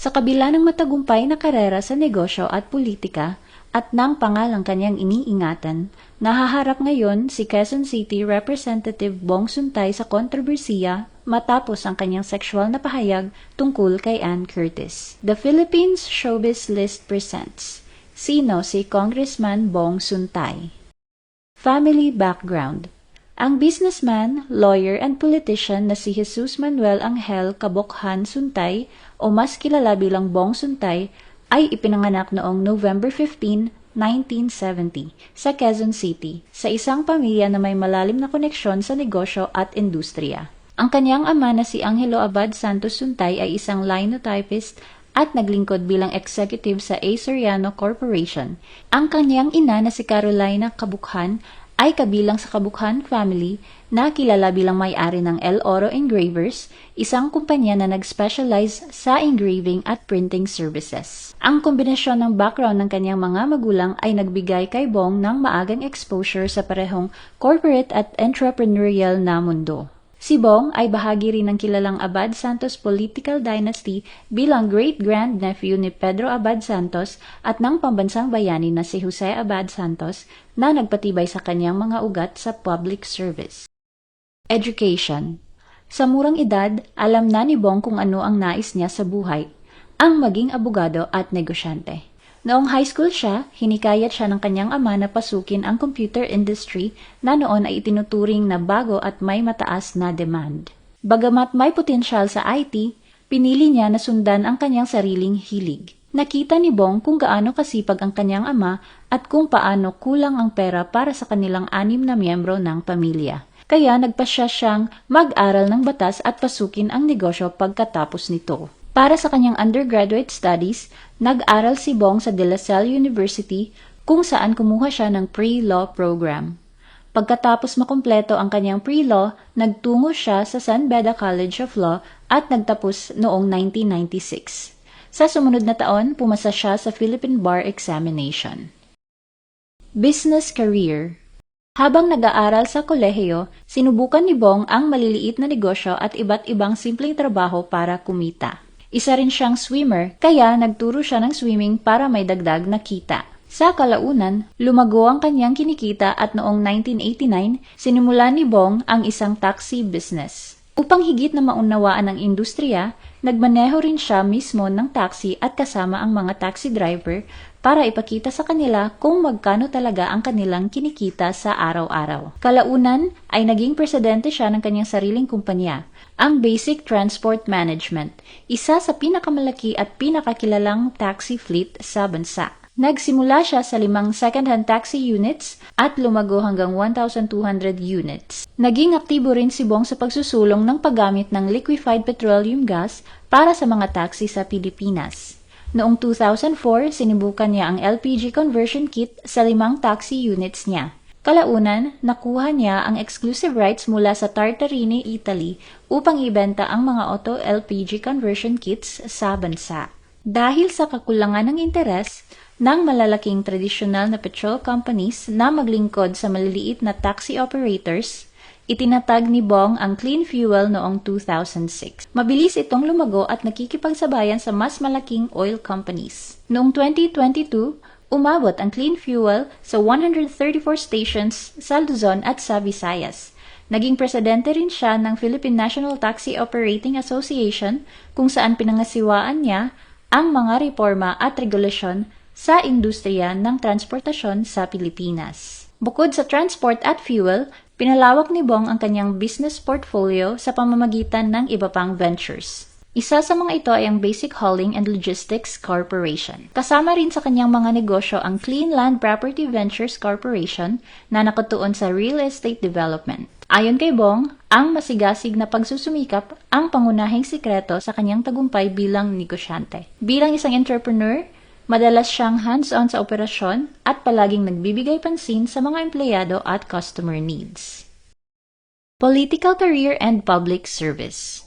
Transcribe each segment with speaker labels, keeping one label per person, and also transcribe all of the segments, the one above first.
Speaker 1: Sa kabila ng matagumpay na karera sa negosyo at politika at ng pangalang kanyang iniingatan, nahaharap ngayon si Quezon City Representative Bong Suntay sa kontrobersiya matapos ang kanyang sexual na pahayag tungkol kay Ann Curtis. The Philippines Showbiz List presents Sino si Congressman Bong Suntay? Family background. Ang businessman, lawyer, and politician na si Jesus Manuel Angel Cabochan Suntay o mas kilala bilang Bong Suntay ay ipinanganak noong November 15, 1970 sa Quezon City sa isang pamilya na may malalim na koneksyon sa negosyo at industriya. Ang kanyang ama na si Angelo Abad Santos Suntay ay isang linotypist at naglingkod bilang executive sa A. Soriano Corporation. Ang kanyang ina na si Carolina Cabochan ay kabilang sa Cabochan family na kilala bilang may-ari ng El Oro Engravers, isang kumpanya na nag-specialize sa engraving at printing services. Ang kombinasyon ng background ng kanyang mga magulang ay nagbigay kay Bong ng maagang exposure sa parehong corporate at entrepreneurial na mundo. Si Bong ay bahagi rin ng kilalang Abad Santos political dynasty bilang great-grandnephew ni Pedro Abad Santos at ng pambansang bayani na si Jose Abad Santos na nagpatibay sa kanyang mga ugat sa public service. Education. Sa murang edad, alam na ni Bong kung ano ang nais niya sa buhay, ang maging abogado at negosyante. Noong high school siya, hinikayat siya ng kanyang ama na pasukin ang computer industry na noon ay itinuturing na bago at may mataas na demand. Bagamat may potensyal sa IT, pinili niya na sundan ang kanyang sariling hilig. Nakita ni Bong kung gaano kasipag ang kanyang ama at kung paano kulang ang pera para sa kanilang 6 na miyembro ng pamilya. Kaya nagpasya siyang mag-aral ng batas at pasukin ang negosyo pagkatapos nito. Para sa kanyang undergraduate studies, nag-aral si Bong sa De La Salle University kung saan kumuha siya ng pre-law program. Pagkatapos makumpleto ang kanyang pre-law, nagtungo siya sa San Beda College of Law at nagtapos noong 1996. Sa sumunod na taon, pumasa siya sa Philippine Bar Examination. Business career. Habang nag-aaral sa kolehiyo, sinubukan ni Bong ang maliliit na negosyo at iba't ibang simpleng trabaho para kumita. Isa rin siyang swimmer, kaya nagturo siya ng swimming para may dagdag na kita. Sa kalaunan, lumago ang kanyang kinikita at noong 1989, sinimulan ni Bong ang isang taxi business. Upang higit na maunawaan ang industriya, nagmaneho rin siya mismo ng taxi at kasama ang mga taxi driver para ipakita sa kanila kung magkano talaga ang kanilang kinikita sa araw-araw. Kalaunan ay naging presidente siya ng kanyang sariling kumpanya, ang Basic Transport Management, isa sa pinakamalaki at pinakakilalang taxi fleet sa bansa. Nagsimula siya sa 5 second-hand taxi units at lumago hanggang 1,200 units. Naging aktibo rin si Bong sa pagsusulong ng paggamit ng liquefied petroleum gas para sa mga taxi sa Pilipinas. Noong 2004, sinubukan niya ang LPG conversion kit sa 5 taxi units niya. Kalaunan, nakuha niya ang exclusive rights mula sa Tartarini, Italy upang ibenta ang mga auto LPG conversion kits sa bansa. Dahil sa kakulangan ng interes ng malalaking tradisyonal na petrol companies na maglingkod sa maliliit na taxi operators, itinatag ni Bong ang Clean Fuel noong 2006. Mabilis itong lumago at nakikipagsabayan sa mas malaking oil companies. Noong 2022, umabot ang Clean Fuel sa 134 stations sa Luzon at sa Visayas. Naging presidente rin siya ng Philippine National Taxi Operating Association kung saan pinangasiwaan niya ang mga reforma at regulasyon sa industriya ng transportasyon sa Pilipinas. Bukod sa transport at fuel, pinalawak ni Bong ang kanyang business portfolio sa pamamagitan ng iba pang ventures. Isa sa mga ito ay ang Basic Hauling and Logistics Corporation. Kasama rin sa kanyang mga negosyo ang Clean Land Property Ventures Corporation na nakatuon sa real estate development. Ayon kay Bong, ang masigasig na pagsusumikap ang pangunahing sikreto sa kanyang tagumpay bilang negosyante. Bilang isang entrepreneur, madalas siyang hands-on sa operasyon at palaging nagbibigay pansin sa mga empleyado at customer needs. Political career and public service.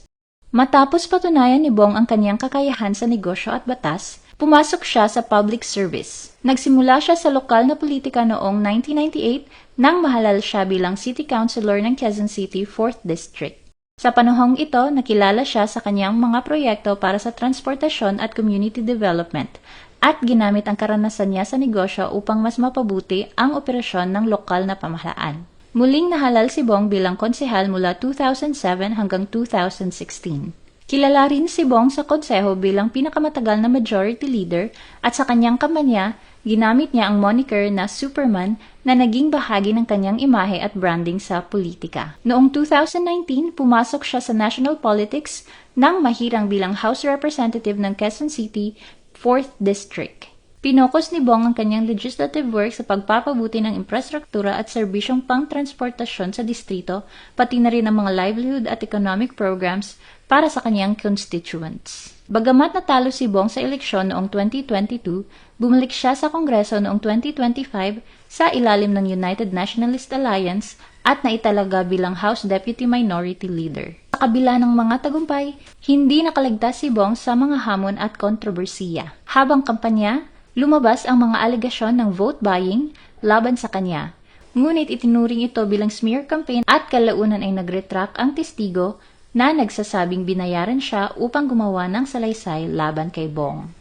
Speaker 1: Matapos patunayan ni Bong ang kanyang kakayahan sa negosyo at batas, pumasok siya sa public service. Nagsimula siya sa lokal na politika noong 1998 nang mahalal siya bilang City Councilor ng Quezon City 4th District. Sa panahong ito, nakilala siya sa kanyang mga proyekto para sa transportasyon at community development at ginamit ang karanasan niya sa negosyo upang mas mapabuti ang operasyon ng lokal na pamahalaan. Muling nahalal si Bong bilang konsehal mula 2007 hanggang 2016. Kilala rin si Bong sa konseho bilang pinakamatagal na majority leader at sa kanyang kampanya, ginamit niya ang moniker na Superman na naging bahagi ng kanyang imahe at branding sa politika. Noong 2019, pumasok siya sa national politics nang mahirang bilang House Representative ng Quezon City, 4th District. Pinokos ni Bong ang kanyang legislative work sa pagpapabuti ng infrastruktura at serbisyong pang-transportasyon sa distrito, pati na rin ang mga livelihood at economic programs para sa kanyang constituents. Bagamat natalo si Bong sa eleksyon noong 2022, bumalik siya sa Kongreso noong 2025 sa ilalim ng United Nationalist Alliance at naitalaga bilang House Deputy Minority Leader. Sa kabila ng mga tagumpay, hindi nakaligtas si Bong sa mga hamon at kontrobersiya. Habang kampanya, lumabas ang mga alegasyon ng vote buying laban sa kanya. Ngunit itinuring ito bilang smear campaign at kalaunan ay nagretract ang testigo na nagsasabing binayaran siya upang gumawa ng salaysay laban kay Bong.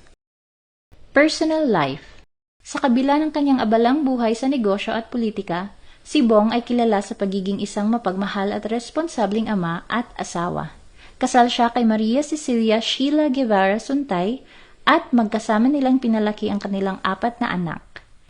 Speaker 1: Personal life. Sa kabila ng kanyang abalang buhay sa negosyo at politika, si Bong ay kilala sa pagiging isang mapagmahal at responsabling ama at asawa. Kasal siya kay Maria Cecilia Sheila Guevara Suntay at magkasama nilang pinalaki ang kanilang 4 na anak.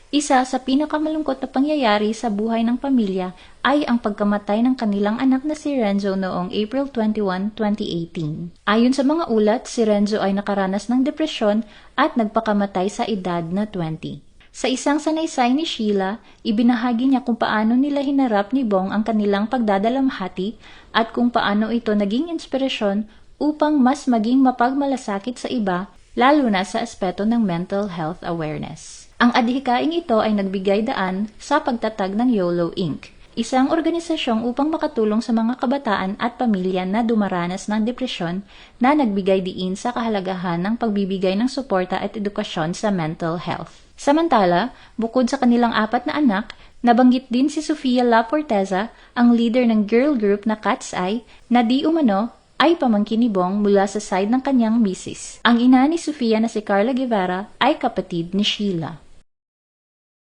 Speaker 1: Isa sa pinakamalungkot na pangyayari sa buhay ng pamilya ay ang pagkamatay ng kanilang anak na si Renzo noong April 21, 2018. Ayon sa mga ulat, si Renzo ay nakaranas ng depresyon at nagpakamatay sa edad na 20. Sa isang sanaysay ni Sheila, ibinahagi niya kung paano nila hinarap ni Bong ang kanilang pagdadalamhati at kung paano ito naging inspirasyon upang mas maging mapagmalasakit sa iba, lalo na sa aspeto ng mental health awareness. Ang adhikaing ito ay nagbigay daan sa pagtatag ng YOLO Inc., isang organisasyong upang makatulong sa mga kabataan at pamilya na dumaranas ng depresyon na nagbigay diin sa kahalagahan ng pagbibigay ng suporta at edukasyon sa mental health. Samantala, bukod sa kanilang 4 na anak, nabanggit din si Sofia La Forteza, ang leader ng girl group na Cat's Eye, na di umano ay pamangkin ni Bong mula sa side ng kanyang misis. Ang ina ni Sofia na si Carla Guevara ay kapatid ni Sheila.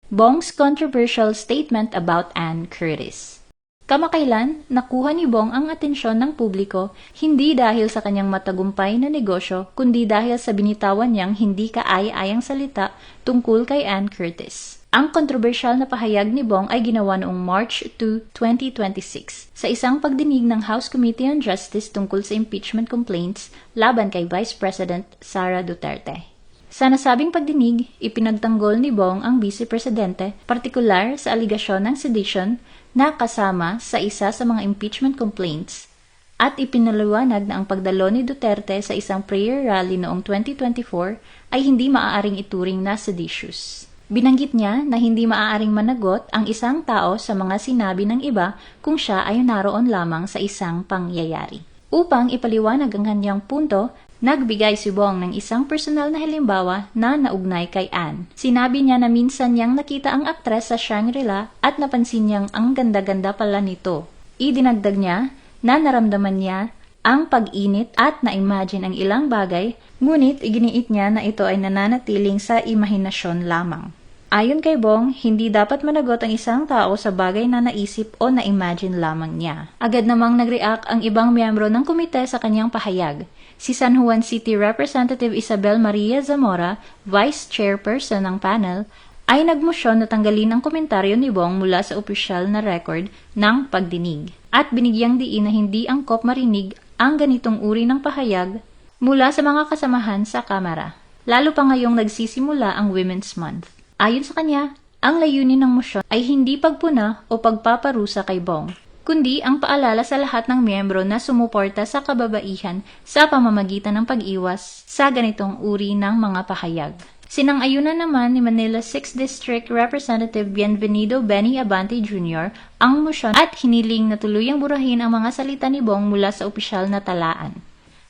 Speaker 1: Bong's controversial statement about Ann Curtis. Kamakailan, nakuha ni Bong ang atensyon ng publiko hindi dahil sa kanyang matagumpay na negosyo, kundi dahil sa binitawan niyang hindi kaaya-ayang salita tungkol kay Ann Curtis. Ang kontrobersyal na pahayag ni Bong ay ginawa noong March 2, 2026 sa isang pagdinig ng House Committee on Justice tungkol sa impeachment complaints laban kay Vice President Sara Duterte. Sa nasabing pagdinig, ipinagtanggol ni Bong ang Vice Presidente, partikular sa aligasyon ng sedition na kasama sa isa sa mga impeachment complaints, at ipinaliwanag na ang pagdalo ni Duterte sa isang prayer rally noong 2024 ay hindi maaaring ituring na seditious. Binanggit niya na hindi maaaring managot ang isang tao sa mga sinabi ng iba kung siya ay naroon lamang sa isang pangyayari. Upang ipaliwanag ang kanyang punto, nagbigay si Bong ng isang personal na halimbawa na naugnay kay Ann. Sinabi niya na minsan niyang nakita ang aktres sa Shangri-La at napansin niyang ang ganda-ganda pala nito. Idinagdag niya na naramdaman niya ang pag-init at na-imagine ang ilang bagay, ngunit iginiit niya na ito ay nananatiling sa imahinasyon lamang. Ayon kay Bong, hindi dapat managot ang isang tao sa bagay na naisip o na-imagine lamang niya. Agad namang nag-react ang ibang miyembro ng komite sa kanyang pahayag. Si San Juan City Representative Isabel Maria Zamora, Vice Chairperson ng panel, ay nagmosyon na tanggalin ang komentaryo ni Bong mula sa opisyal na record ng pagdinig at binigyang diin na hindi angkop marinig ang ganitong uri ng pahayag mula sa mga kasamahan sa Kamara, lalo pa ngayong nagsisimula ang Women's Month. Ayon sa kanya, ang layunin ng mosyon ay hindi pagpuna o pagpaparusa kay Bong, kundi ang paalala sa lahat ng miyembro na sumuporta sa kababaihan sa pamamagitan ng pag-iwas sa ganitong uri ng mga pahayag. Sinang-ayunan naman ni Manila 6th District Representative Bienvenido Benny Abante Jr. ang mosyon at hiniling na tuluyang burahin ang mga salita ni Bong mula sa opisyal na talaan.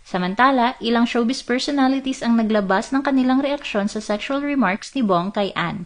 Speaker 1: Samantala, ilang showbiz personalities ang naglabas ng kanilang reaksyon sa sexual remarks ni Bong kay Ann,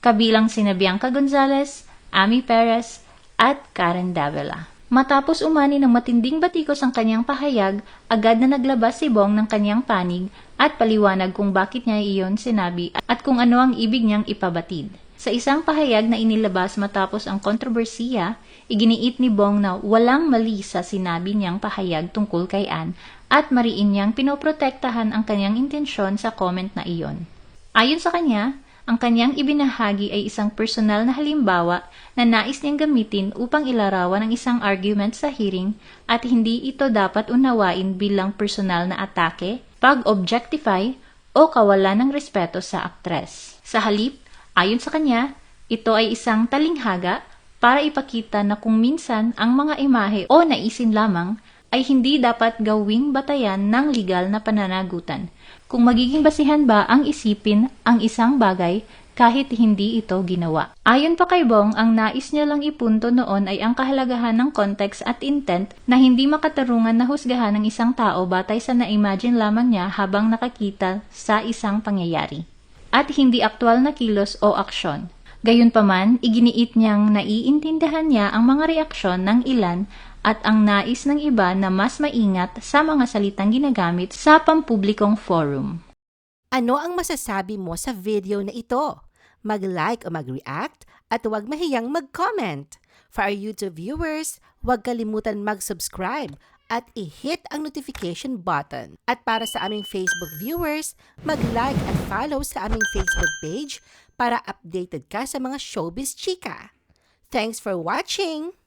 Speaker 1: kabilang sina Bianca Gonzalez, Ami Perez, at Karen Davila. Matapos umani ng matinding batikos ang kanyang pahayag, agad na naglabas si Bong ng kanyang panig at paliwanag kung bakit niya iyon sinabi at kung ano ang ibig niyang ipabatid. Sa isang pahayag na inilabas matapos ang kontrobersiya, iginiit ni Bong na walang mali sa sinabi niyang pahayag tungkol kay Ann at mariin niyang pinoprotektahan ang kanyang intensyon sa comment na iyon. Ayon sa kanya, ang kanyang ibinahagi ay isang personal na halimbawa na nais niyang gamitin upang ilarawan ang isang argument sa hearing at hindi ito dapat unawain bilang personal na atake, pag-objectify o kawalan ng respeto sa aktres. Sa halip, ayon sa kanya, ito ay isang talinghaga para ipakita na kung minsan ang mga imahe o naisin lamang ay hindi dapat gawing batayan ng legal na pananagutan. Kung magiging basihan ba ang isipin ang isang bagay kahit hindi ito ginawa. Ayon pa kay Bong, ang nais niya lang ipunto noon ay ang kahalagahan ng context at intent na hindi makatarungan na husgahan ng isang tao batay sa na-imagine lamang niya habang nakakita sa isang pangyayari. At hindi aktwal na kilos o aksyon. Gayunpaman, iginiit niyang naiintindihan niya ang mga reaksyon ng ilan at ang nais ng iba na mas maingat sa mga salitang ginagamit sa pampublikong forum.
Speaker 2: Ano ang masasabi mo sa video na ito? Mag-like o mag-react at huwag mahiyang mag-comment. For our YouTube viewers, huwag kalimutan mag-subscribe at i-hit ang notification button. At para sa aming Facebook viewers, mag-like at follow sa aming Facebook page para updated ka sa mga showbiz chika. Thanks for watching!